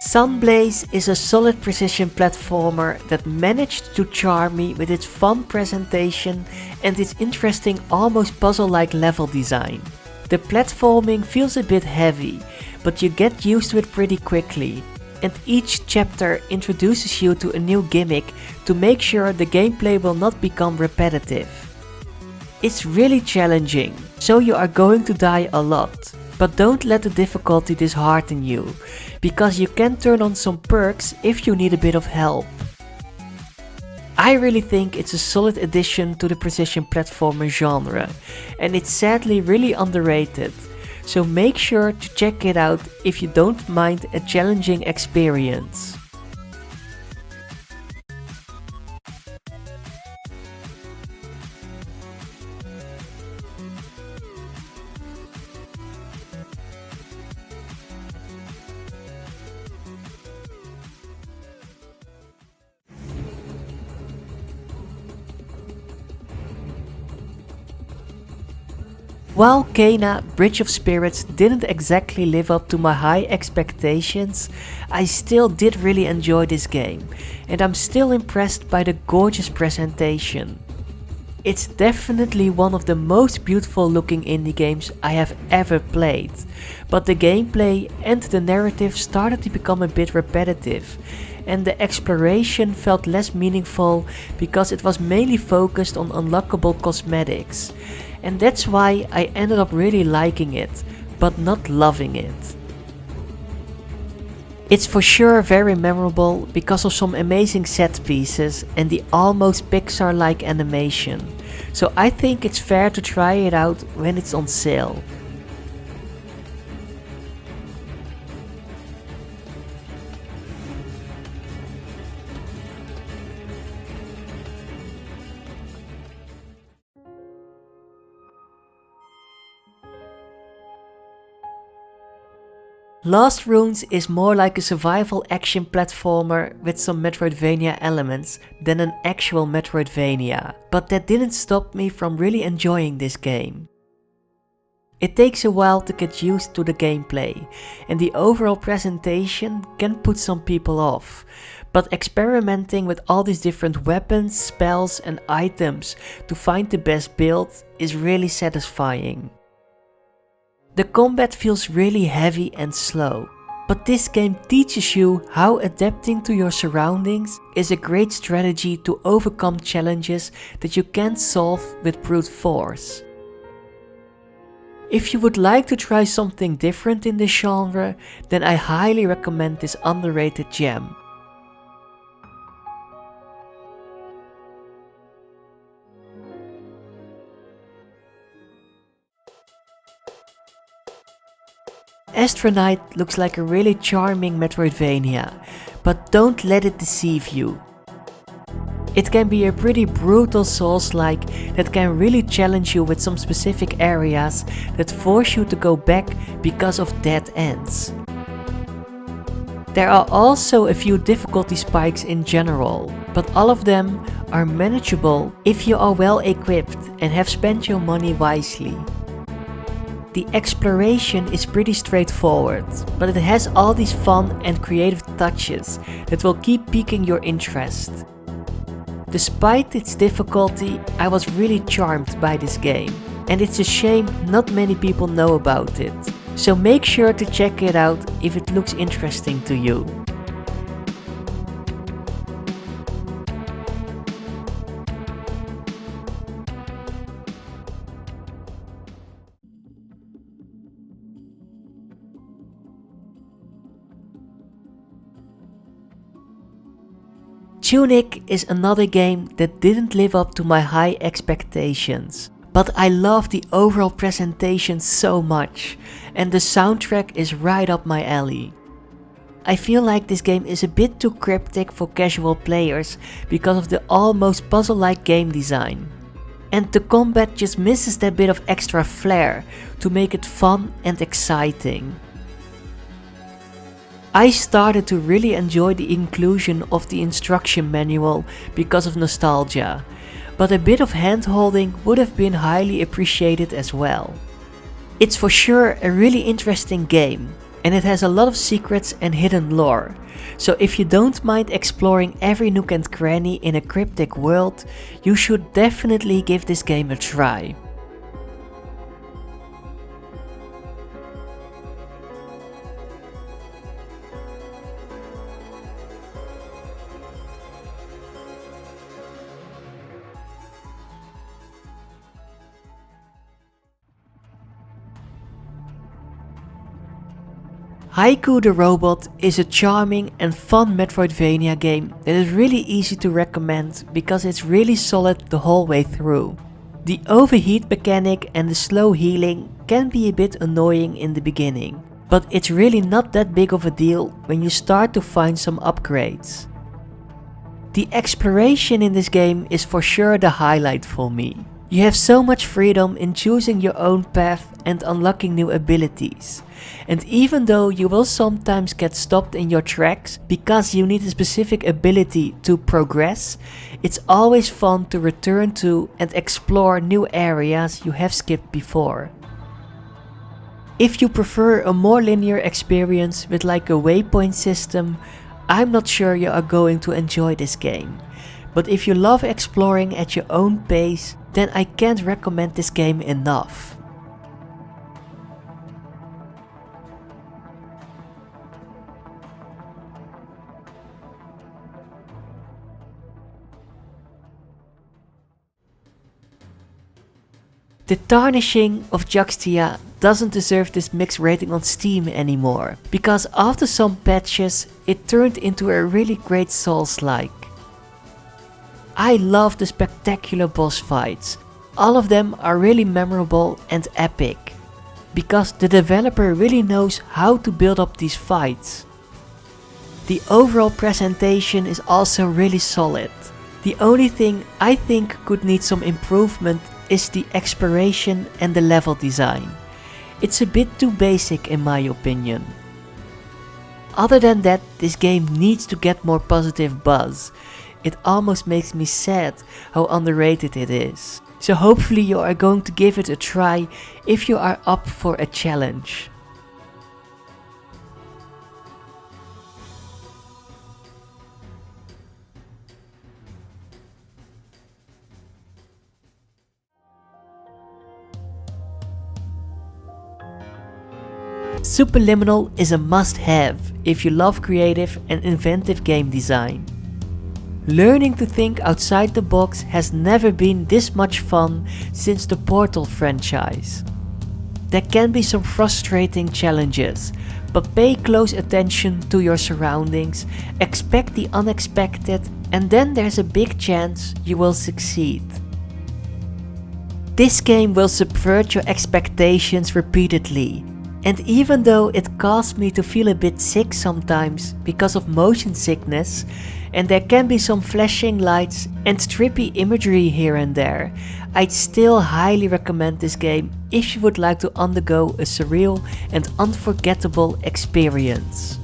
Sunblaze is a solid precision platformer that managed to charm me with its fun presentation and its interesting almost puzzle-like level design. The platforming feels a bit heavy, but you get used to it pretty quickly, and each chapter introduces you to a new gimmick to make sure the gameplay will not become repetitive. It's really challenging, so you are going to die a lot. But don't let the difficulty dishearten you, because you can turn on some perks if you need a bit of help. I really think it's a solid addition to the precision platformer genre, and it's sadly really underrated, so make sure to check it out if you don't mind a challenging experience. While Kena Bridge of Spirits didn't exactly live up to my high expectations, I still did really enjoy this game, and I'm still impressed by the gorgeous presentation. It's definitely one of the most beautiful looking indie games I have ever played, but the gameplay and the narrative started to become a bit repetitive, and the exploration felt less meaningful because it was mainly focused on unlockable cosmetics. And that's why I ended up really liking it, but not loving it. It's for sure very memorable because of some amazing set pieces and the almost Pixar-like animation, so I think it's fair to try it out when it's on sale. Lost Runes is more like a survival action platformer with some Metroidvania elements than an actual Metroidvania, but that didn't stop me from really enjoying this game. It takes a while to get used to the gameplay, and the overall presentation can put some people off, but experimenting with all these different weapons, spells and items to find the best build is really satisfying. The combat feels really heavy and slow, but this game teaches you how adapting to your surroundings is a great strategy to overcome challenges that you can't solve with brute force. If you would like to try something different in this genre, then I highly recommend this underrated gem. Astronite looks like a really charming Metroidvania, but don't let it deceive you. It can be a pretty brutal Souls-like that can really challenge you with some specific areas that force you to go back because of dead ends. There are also a few difficulty spikes in general, but all of them are manageable if you are well equipped and have spent your money wisely. The exploration is pretty straightforward, but it has all these fun and creative touches that will keep piquing your interest. Despite its difficulty, I was really charmed by this game, and it's a shame not many people know about it, so make sure to check it out if it looks interesting to you. Tunic is another game that didn't live up to my high expectations, but I love the overall presentation so much, and the soundtrack is right up my alley. I feel like this game is a bit too cryptic for casual players because of the almost puzzle-like game design, and the combat just misses that bit of extra flair to make it fun and exciting. I started to really enjoy the inclusion of the instruction manual because of nostalgia, but a bit of hand-holding would have been highly appreciated as well. It's for sure a really interesting game, and it has a lot of secrets and hidden lore. So if you don't mind exploring every nook and cranny in a cryptic world, you should definitely give this game a try. Haiku the Robot is a charming and fun Metroidvania game that is really easy to recommend because it's really solid the whole way through. The overheat mechanic and the slow healing can be a bit annoying in the beginning, but it's really not that big of a deal when you start to find some upgrades. The exploration in this game is for sure the highlight for me. You have so much freedom in choosing your own path and unlocking new abilities. And even though you will sometimes get stopped in your tracks because you need a specific ability to progress, it's always fun to return to and explore new areas you have skipped before. If you prefer a more linear experience with like a waypoint system, I'm not sure you are going to enjoy this game. But if you love exploring at your own pace, then I can't recommend this game enough. The Tarnishing of Juxtia doesn't deserve this mixed rating on Steam anymore, because after some patches it turned into a really great Souls-like. I love the spectacular boss fights. All of them are really memorable and epic, because the developer really knows how to build up these fights. The overall presentation is also really solid. The only thing I think could need some improvement is the exploration and the level design. It's a bit too basic in my opinion. Other than that, this game needs to get more positive buzz. It almost makes me sad how underrated it is. So hopefully you are going to give it a try if you are up for a challenge. Superliminal is a must-have if you love creative and inventive game design. Learning to think outside the box has never been this much fun since the Portal franchise. There can be some frustrating challenges, but pay close attention to your surroundings, expect the unexpected, and then there's a big chance you will succeed. This game will subvert your expectations repeatedly. And even though it caused me to feel a bit sick sometimes because of motion sickness, and there can be some flashing lights and trippy imagery here and there, I'd still highly recommend this game if you would like to undergo a surreal and unforgettable experience.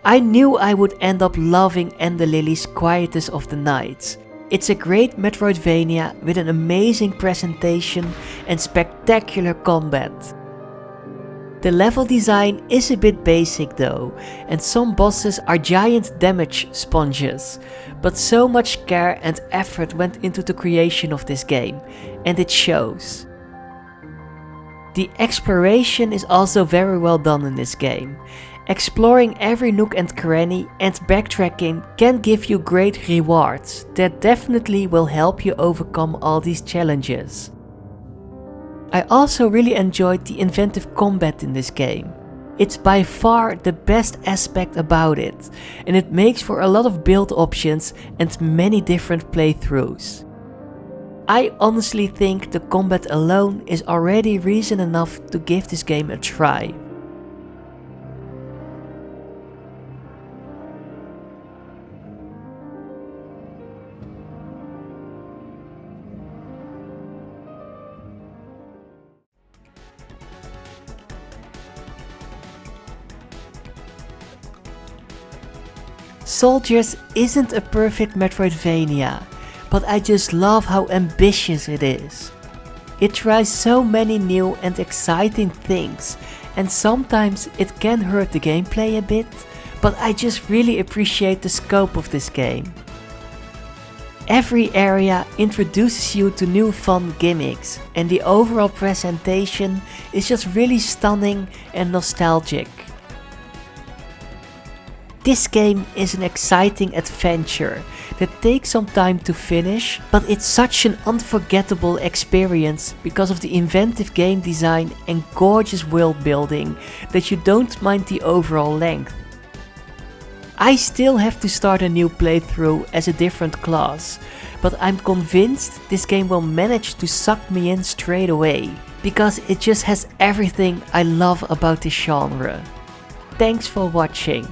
I knew I would end up loving Ender Lilies Quietus of the Night. It's a great Metroidvania with an amazing presentation and spectacular combat. The level design is a bit basic though, and some bosses are giant damage sponges, but so much care and effort went into the creation of this game, and it shows. The exploration is also very well done in this game. Exploring every nook and cranny and backtracking can give you great rewards that definitely will help you overcome all these challenges. I also really enjoyed the inventive combat in this game. It's by far the best aspect about it, and it makes for a lot of build options and many different playthroughs. I honestly think the combat alone is already reason enough to give this game a try. Soldiers isn't a perfect Metroidvania, but I just love how ambitious it is. It tries so many new and exciting things, and sometimes it can hurt the gameplay a bit, but I just really appreciate the scope of this game. Every area introduces you to new fun gimmicks, and the overall presentation is just really stunning and nostalgic. This game is an exciting adventure that takes some time to finish, but it's such an unforgettable experience because of the inventive game design and gorgeous world building that you don't mind the overall length. I still have to start a new playthrough as a different class, but I'm convinced this game will manage to suck me in straight away, because it just has everything I love about this genre. Thanks for watching.